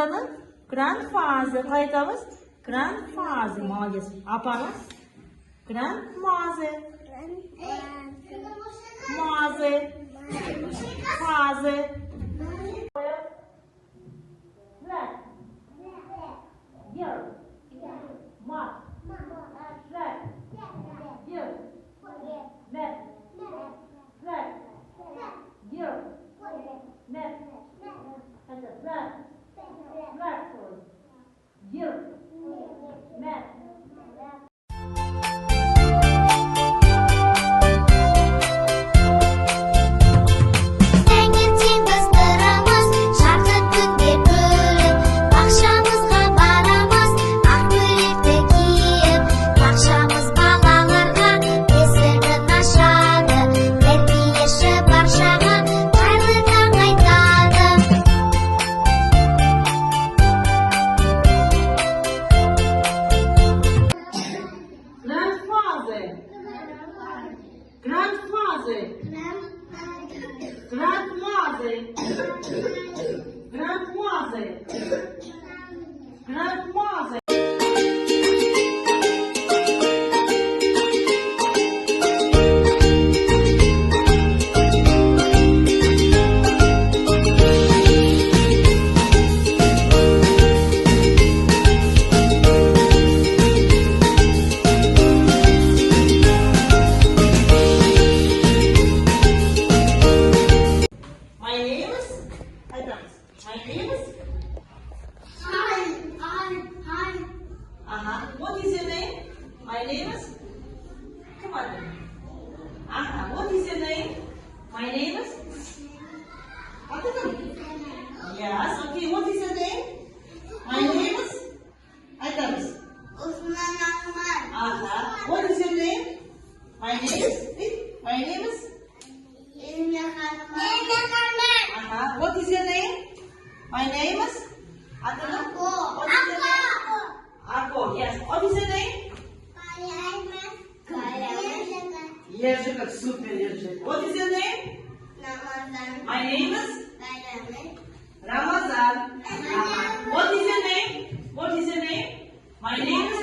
Ramazan'ın grandfather. Hayatımız grandfather. Молодец. Apanız grandmother. Mother. Father. Grandfather, grandmother, grandmother, grandmother. My name is. Hi. What is your name? My name is. Come on. What is your name? My name is. What is it? Yes. Okay. What is your name? My name is. Items. Usman Ahmad. What is your name? My name is. My name is. Ilmia Khanman. What is your name? My name is. What is your name? Ako. Yes. What is your name? Ежик. Super Ежик. What is your name? Ramazan. My name is. Ramazan. What is your name? What is your name? My name is.